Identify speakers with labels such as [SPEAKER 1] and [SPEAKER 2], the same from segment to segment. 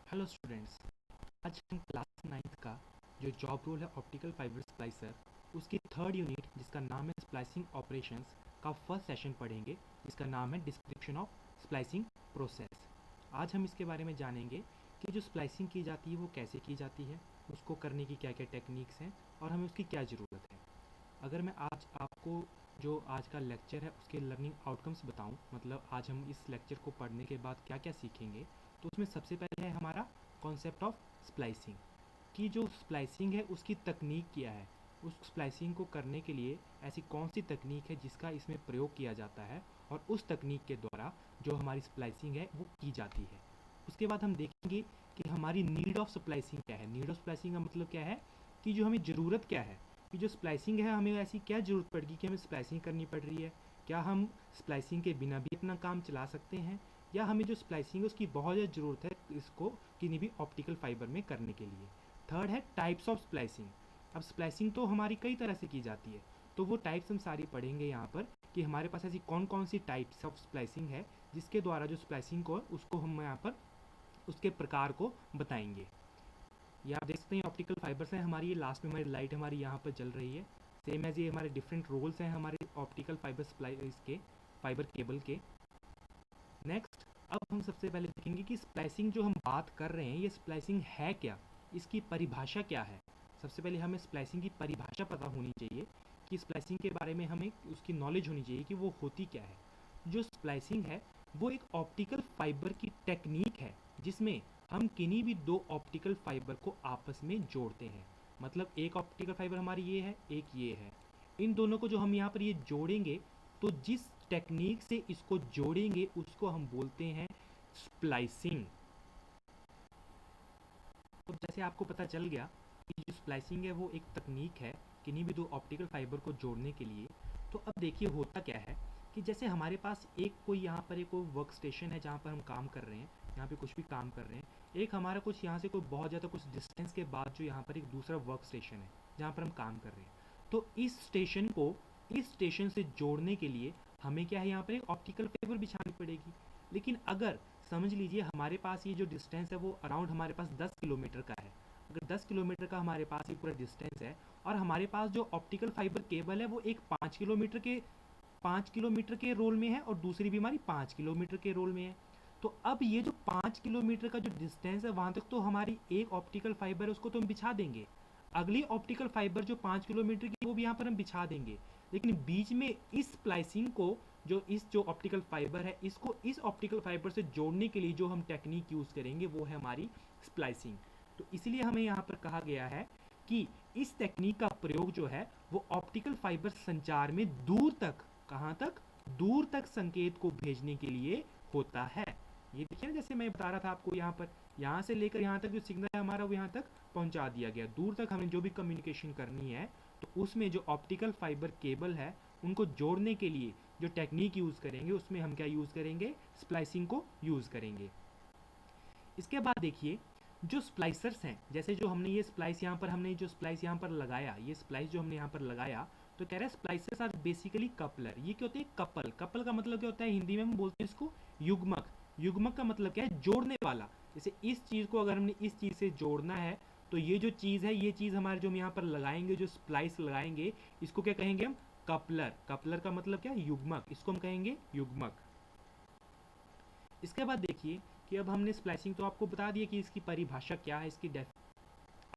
[SPEAKER 1] Hello students. आज हम class 9th का जो जॉब रोल है ऑप्टिकल फाइबर स्प्लाइसर उसकी थर्ड यूनिट जिसका नाम है स्प्लाइसिंग ऑपरेशंस का फर्स्ट सेशन पढ़ेंगे, जिसका नाम है डिस्क्रिप्शन ऑफ स्प्लाइसिंग प्रोसेस। आज हम इसके बारे में जानेंगे कि जो स्प्लाइसिंग की जाती है वो कैसे की जाती है, उसको करने की क्या क्या टेक्निक्स हैं और हमें उसकी क्या ज़रूरत है। अगर मैं आज आपको जो आज का लेक्चर है उसके लर्निंग आउटकम्स बताऊं, मतलब आज हम इस लेक्चर को पढ़ने के बाद क्या क्या सीखेंगे, तो उसमें सबसे पहले है हमारा कॉन्सेप्ट ऑफ स्प्लाइसिंग। कि जो स्प्लाइसिंग है उसकी तकनीक क्या है, उस स्प्लाइसिंग को करने के लिए ऐसी कौन सी तकनीक है जिसका इसमें प्रयोग किया जाता है और उस तकनीक के द्वारा जो हमारी स्प्लाइसिंग है वो की जाती है। उसके बाद हम देखेंगे कि हमारी नीड ऑफ स्प्लाइसिंग क्या है। नीड ऑफ स्प्लाइसिंग का मतलब क्या है कि जो हमें ज़रूरत क्या है, कि जो स्प्लाइसिंग है हमें ऐसी क्या ज़रूरत पड़ेगी कि हमें स्प्लाइसिंग करनी पड़ रही है। क्या हम स्प्लाइसिंग के बिना भी अपना काम चला सकते हैं, या हमें जो स्प्लाइसिंग है उसकी बहुत ज़्यादा ज़रूरत है इसको किन्हीं भी ऑप्टिकल फाइबर में करने के लिए। थर्ड है टाइप्स ऑफ स्प्लाइसिंग। अब स्प्लाइसिंग तो हमारी कई तरह से की जाती है, तो वो टाइप्स हम सारी पढ़ेंगे यहाँ पर कि हमारे पास ऐसी कौन कौन सी टाइप्स ऑफ स्प्लाइसिंग है जिसके द्वारा जो स्प्लाइसिंग को उसको हम यहाँ पर उसके प्रकार को बताएंगे। ये आप देख सकते हैं ऑप्टिकल फाइबर्स हैं हमारी, ये लास्ट में हमारी लाइट हमारी यहाँ पर जल रही है। सेम एज ये हमारे डिफरेंट रोल्स हैं हमारे ऑप्टिकल फाइबर स्प्लाइस के, फाइबर केबल के। नेक्स्ट, अब हम सबसे पहले देखेंगे कि स्प्लाइसिंग जो हम बात कर रहे हैं ये स्प्लाइसिंग है क्या, इसकी परिभाषा क्या है। सबसे पहले हमें स्प्लाइसिंग की परिभाषा पता होनी चाहिए कि स्प्लाइसिंग के बारे में हमें उसकी नॉलेज होनी चाहिए कि वो होती क्या है। जो स्प्लाइसिंग है वो एक ऑप्टिकल फाइबर की टेक्निक है जिसमें हम किन्हीं भी दो ऑप्टिकल फाइबर को आपस में जोड़ते हैं। मतलब एक ऑप्टिकल फाइबर हमारी ये है, एक ये है। इन दोनों को जो हम यहाँ पर ये जोड़ेंगे, तो जिस टेक्निक से इसको जोड़ेंगे उसको हम बोलते हैं स्प्लाइसिंग। तो जैसे आपको पता चल गया कि जो स्प्लाइसिंग है वो एक तकनीक है किन्हीं भी दो ऑप्टिकल फाइबर को जोड़ने के लिए। तो अब देखिए होता क्या है कि जैसे हमारे पास एक कोई यहाँ पर एक कोई वर्क स्टेशन है जहाँ पर हम काम कर रहे हैं, यहाँ पे कुछ भी काम कर रहे हैं। एक हमारा कुछ यहाँ से कोई बहुत ज़्यादा कुछ डिस्टेंस के बाद जो यहाँ पर एक दूसरा वर्क स्टेशन है जहाँ पर हम काम कर रहे हैं। तो इस स्टेशन को इस स्टेशन से जोड़ने के लिए हमें क्या है, यहाँ पर एक ऑप्टिकल फाइबर बिछानी पड़ेगी। लेकिन अगर समझ लीजिए हमारे पास ये जो डिस्टेंस है वो अराउंड हमारे पास 10 किलोमीटर का है। अगर 10 किलोमीटर का हमारे पास ये पूरा डिस्टेंस है और हमारे पास जो ऑप्टिकल फाइबर केबल है वो एक 5 किलोमीटर के रोल में है और दूसरी भी हमारी 5 किलोमीटर के रोल में है। तो अब ये जो 5 किलोमीटर का जो डिस्टेंस है वहां तक तो हमारी एक ऑप्टिकल फाइबर है उसको तो हम बिछा देंगे। अगली ऑप्टिकल फाइबर जो 5 किलोमीटर की वो भी यहाँ पर हम बिछा देंगे। लेकिन बीच में इस स्प्लाइसिंग को, जो ऑप्टिकल फाइबर है इसको इस ऑप्टिकल फाइबर से जोड़ने के लिए जो हम टेक्निक यूज़ करेंगे वो है हमारी स्प्लाइसिंग। तो इसलिए हमें यहाँ पर कहा गया है कि इस टेक्निक का प्रयोग जो है वो ऑप्टिकल फाइबर संचार में दूर तक, कहाँ तक, दूर तक संकेत को भेजने के लिए होता है। ये देखिए ना, जैसे मैं बता रहा था आपको यहाँ पर, यहाँ से लेकर यहाँ तक जो सिग्नल है हमारा वो यहाँ तक पहुँचा दिया गया। दूर तक हमें जो भी कम्युनिकेशन करनी है तो उसमें जो ऑप्टिकल फाइबर केबल है उनको जोड़ने के लिए जो टेक्निक यूज़ करेंगे उसमें हम क्या यूज़ करेंगे, स्प्लाइसिंग को यूज़ करेंगे। इसके बाद देखिए जो स्प्लाइसर्स हैं, जैसे जो हमने ये स्प्लाइस यहाँ पर हमने जो स्प्लाइस यहाँ पर लगाया, ये स्प्लाइस जो हमने यहाँ पर लगाया, तो कह रहा है स्प्लाइसर्स आर बेसिकली कपलर। ये क्या होते हैं, कपल। कपल का मतलब क्या होता है, हिंदी में हम बोलते हैं इसको युग्मक। युग्मक का मतलब क्या है, जोड़ने वाला। जैसे इस चीज़ को अगर हमने इस चीज़ से जोड़ना है तो ये जो चीज़ है, ये चीज़ हमारे जो हम यहाँ पर लगाएंगे, जो स्प्लाइस लगाएंगे, इसको क्या कहेंगे हम, कपलर। कपलर का मतलब क्या है, युग्मक, इसको हम कहेंगे युग्मक। इसके बाद देखिए कि अब हमने स्प्लाइसिंग तो आपको बता दिया कि इसकी परिभाषा क्या है, इसकी डेफ।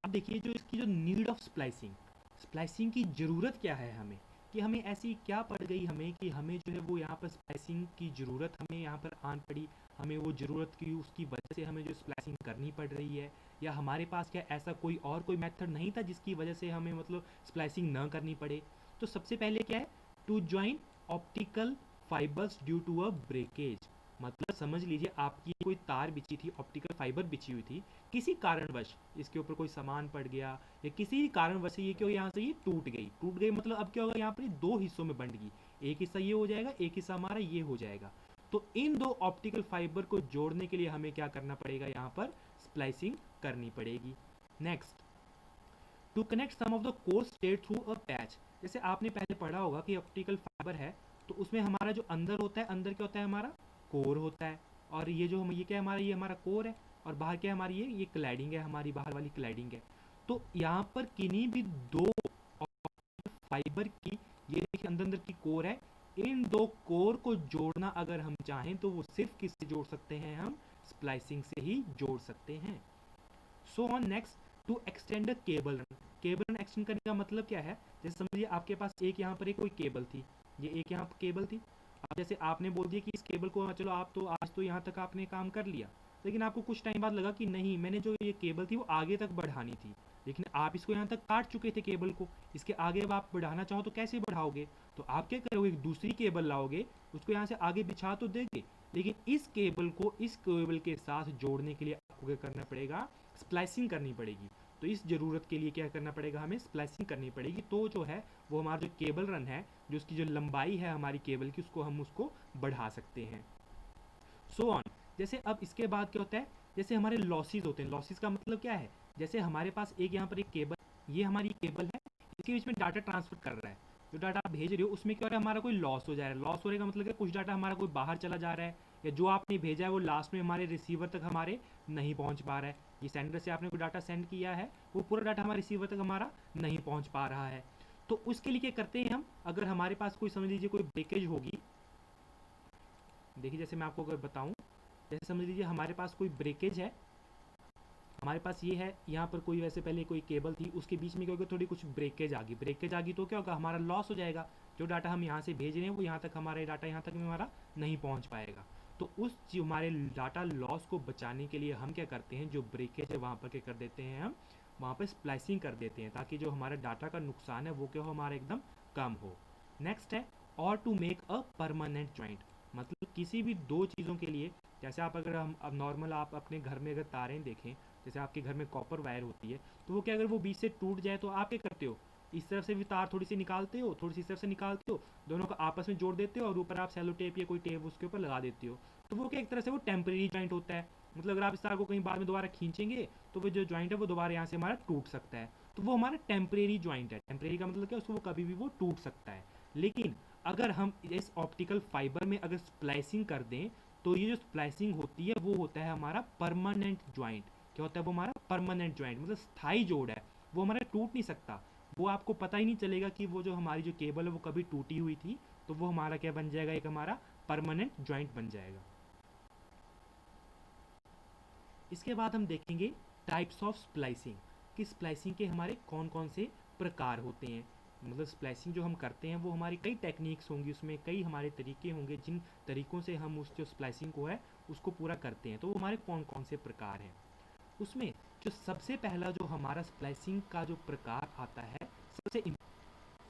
[SPEAKER 1] अब देखिए जो इसकी जो नीड ऑफ स्प्लाइसिंग, स्प्लाइसिंग की ज़रूरत क्या है हमें, कि हमें ऐसी क्या पड़ गई हमें कि हमें जो है वो यहाँ पर स्प्लाइसिंग की ज़रूरत हमें यहाँ पर आन पड़ी। हमें वो ज़रूरत की उसकी वजह से हमें जो स्प्लाइसिंग करनी पड़ रही है, या हमारे पास क्या ऐसा कोई और कोई मेथड नहीं था जिसकी वजह से हमें मतलब स्प्लाइसिंग ना करनी पड़े। तो सबसे पहले क्या है, to join optical fibres due to a breakage. मतलब समझ लीजिए आपकी कोई तार बिछी थी, ऑप्टिकल फाइबर बिछी हुई थी, किसी कारणवश इसके ऊपर कोई सामान पड़ गया या किसी कारणवश ये क्यों यहाँ से ये टूट गई। टूट गई मतलब अब क्या होगा, यहाँ पर दो हिस्सों में बंट गई। एक हिस्सा ये हो जाएगा, एक हिस्सा हमारा ये हो जाएगा। तो इन दो ऑप्टिकल फाइबर को जोड़ने के लिए हमें क्या करना पड़ेगा, यहाँ पर स्प्लाइसिंग करनी पड़ेगी। Next, to connect some of the core state through a patch. जैसे आपने पहले पढ़ा होगा कि ऑप्टिकल फाइबर है तो उसमें हमारा जो अंदर होता है, अंदर क्या होता है, हमारा कोर होता है। और ये जो हम, ये क्या है हमारा, ये हमारा कोर है। और बाहर क्या है हमारी, ये क्लैडिंग है, हमारी बाहर वाली क्लैडिंग है। तो यहाँ पर किन्हीं भी दो फाइबर की, ये देखिए अंदर अंदर की कोर है, इन दो कोर को जोड़ना अगर हम चाहें तो वो सिर्फ किससे जोड़ सकते हैं, हम स्प्लाइसिंग से ही जोड़ सकते हैं। So on next, to extend a cable run. Cable run extend करने का मतलब क्या है, जैसे समझिए आपके पास एक यहाँ पर एक कोई केबल थी, ये एक यहाँ पर केबल थी। अब जैसे आपने बोल दिया कि इस केबल को चलो आप तो आज तो यहाँ तक आपने काम कर लिया, लेकिन आपको कुछ टाइम बाद लगा कि नहीं, मैंने जो ये केबल थी वो आगे तक बढ़ानी थी, लेकिन आप इसको यहाँ तक काट चुके थे केबल को, इसके आगे अब आप बढ़ाना चाहो तो कैसे बढ़ाओगे, तो आप क्या करोगे, एक दूसरी केबल लाओगे, उसको यहाँ से आगे बिछा तो देंगे, लेकिन इस केबल को इस केबल के साथ जोड़ने के लिए आपको क्या करना पड़ेगा, स्प्लाइसिंग करनी पड़ेगी। तो इस ज़रूरत के लिए क्या करना पड़ेगा, हमें स्प्लाइसिंग करनी पड़ेगी। तो जो है वो हमारा जो केबल रन है, जो उसकी जो लंबाई है हमारी केबल की, उसको हम उसको बढ़ा सकते हैं। So on. जैसे अब इसके बाद क्या होता है, जैसे हमारे लॉसेस होते हैं। लॉसेस का मतलब क्या है, जैसे हमारे पास एक यहाँ पर एक केबल, ये हमारी केबल है, इसके बीच में डाटा ट्रांसफर कर रहा है, जो डाटा आप भेज रहे हो उसमें क्या हो रहा है, हमारा कोई लॉस हो जा रहा है। लॉस होने का मतलब क्या, कुछ डाटा हमारा कोई बाहर चला जा रहा है, या जो आपने भेजा है वो लास्ट में हमारे रिसीवर तक हमारे नहीं पहुंच पा रहा है। ये सेंडर से आपने कोई डाटा सेंड किया है, वो पूरा डाटा हमारे रिसीवर तक हमारा नहीं पहुंच पा रहा है। तो उसके लिए क्या करते हैं हम, अगर हमारे पास कोई समझ लीजिए कोई ब्रेकेज होगी, देखिए जैसे मैं आपको अगर बताऊं, जैसे समझ लीजिए हमारे पास कोई ब्रेकेज है, हमारे पास ये है, यहाँ पर कोई वैसे पहले कोई केबल थी, उसके बीच में क्या होगा, थोड़ी कुछ ब्रेकेज आ गई, ब्रेकेज आ गई तो क्या होगा, हमारा लॉस हो जाएगा। जो डाटा हम यहाँ से भेज रहे हैं वो यहाँ तक, हमारा डाटा यहाँ तक में हमारा नहीं पहुँच पाएगा। तो उस हमारे डाटा लॉस को बचाने के लिए हम क्या करते हैं, जो ब्रेकेज है वहाँ पर क्या कर देते हैं, हम वहाँ पर स्प्लाइसिंग कर देते हैं, ताकि जो हमारा डाटा का नुकसान है वो क्या हो, हमारा एकदम कम हो। नेक्स्ट है, और to make a permanent joint. मतलब किसी भी दो चीज़ों के लिए, जैसे आप अगर हम अब नॉर्मल आप अपने घर में अगर तारें देखें, जैसे आपके घर में कॉपर वायर होती है, तो वो क्या, अगर वो बीच से टूट जाए तो आप क्या करते हो, इस तरफ से भी तार थोड़ी सी निकालते हो, थोड़ी सी इस तरफ से निकालते हो, दोनों को आपस में जोड़ देते हो और ऊपर आप सेलो टेप या कोई टेप उसके ऊपर लगा देते हो। तो वो क्या, एक तरह से वो टेम्परेरी जॉइंट होता है। मतलब अगर आप इस तार को कहीं बाद में दोबारा खींचेंगे तो वो जो जॉइंट है वो दोबारा यहाँ से हमारा टूट सकता है। तो वो हमारा टेम्परेरी जॉइंट है। टेम्परेरी का मतलब क्या, उसको वो कभी भी वो टूट सकता है। लेकिन अगर हम इस ऑप्टिकल फाइबर में अगर स्प्लाइसिंग कर दें, तो ये जो स्प्लाइसिंग होती है वो होता है हमारा परमानेंट जॉइंट। क्या होता है वो, हमारा परमानेंट जॉइंट, मतलब स्थायी जोड़ है, वो हमारा टूट नहीं सकता। वो आपको पता ही नहीं चलेगा कि वो जो हमारी जो केबल है वो कभी टूटी हुई थी। तो वो हमारा क्या बन जाएगा, एक हमारा परमानेंट जॉइंट बन जाएगा। इसके बाद हम देखेंगे टाइप्स ऑफ स्प्लाइसिंग, कि स्प्लाइसिंग के हमारे कौन कौन से प्रकार होते हैं। मतलब स्प्लाइसिंग जो हम करते हैं वो हमारी कई टेक्निक्स होंगी, उसमें कई हमारे तरीके होंगे, जिन तरीकों से हम उस जो स्प्लाइसिंग को है उसको पूरा करते हैं। तो वो हमारे कौन कौन से प्रकार हैं, उसमें जो सबसे पहला जो हमारा स्प्लाइसिंग का जो प्रकार आता है, सबसे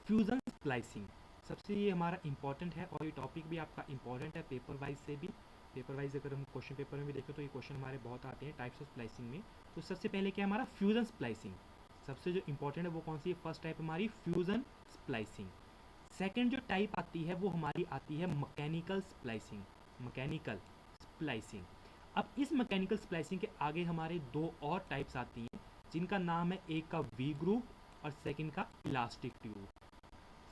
[SPEAKER 1] फ्यूज़न स्प्लाइसिंग। सबसे ये हमारा इंपॉर्टेंट है, और ये टॉपिक भी आपका इंपॉर्टेंट है पेपर वाइज से भी। पेपर वाइज अगर हम क्वेश्चन पेपर में भी देखें तो ये क्वेश्चन हमारे बहुत आते हैं टाइप्स ऑफ स्प्लाइसिंग में। तो सबसे पहले क्या है हमारा, फ्यूज़न स्प्लाइसिंग। सबसे जो इंपॉर्टेंट है वो कौन सी है, फर्स्ट टाइप हमारी फ्यूज़न स्प्लाइसिंग। सेकेंड जो टाइप आती है वो हमारी आती है मैकेनिकल स्प्लाइसिंग। Mechanical splicing. अब इस मैकेनिकल स्प्लाइसिंग के आगे हमारे दो और टाइप्स आती हैं, जिनका नाम है, एक का वी ग्रुप और सेकंड का इलास्टिक ट्यूब।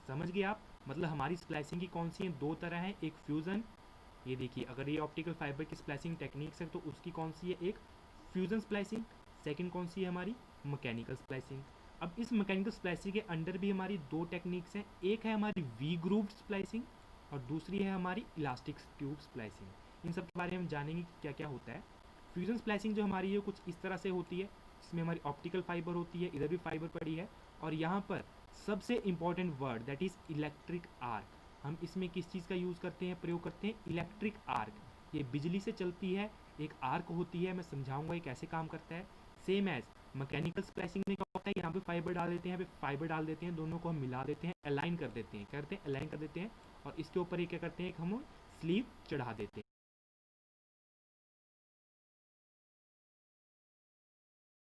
[SPEAKER 1] समझ गए आप, मतलब हमारी स्प्लाइसिंग की कौन सी है, दो तरह है, एक फ्यूज़न, ये देखिए अगर ये ऑप्टिकल फाइबर की स्प्लाइसिंग टेक्निक्स है तो उसकी कौन सी है, एक फ्यूज़न स्प्लाइसिंग, सेकंड कौन सी है हमारी, मैकेनिकल स्प्लाइसिंग। अब इस मैकेनिकल स्प्लाइसिंग के अंडर भी हमारी दो टेक्निक्स हैं, एक है हमारी वी ग्रूव्ड स्प्लाइसिंग और दूसरी है हमारी इलास्टिक ट्यूब स्प्लाइसिंग। इन सब के बारे में हम जानेंगे कि क्या क्या होता है। फ्यूज़न स्प्लाइसिंग जो हमारी है कुछ इस तरह से होती है, इसमें हमारी ऑप्टिकल फाइबर होती है, इधर भी फाइबर पड़ी है, और यहाँ पर सबसे important word that is electric arc. हम इसमें किस चीज़ का यूज़ करते हैं, प्रयोग करते हैं, इलेक्ट्रिक आर्क। ये बिजली से चलती है, एक आर्क होती है, मैं समझाऊंगा ये कैसे काम करता है। सेम एज मैकेनिकल स्प्लाइसिंग में क्या होता है, यहाँ पे फाइबर डाल देते हैं, यहाँ पे फाइबर डाल देते हैं, दोनों को हम मिला देते हैं, अलाइन कर देते हैं, करते हैं अलाइन कर देते हैं, और इसके ऊपर ये क्या करते हैं, एक हम स्लीव चढ़ा देते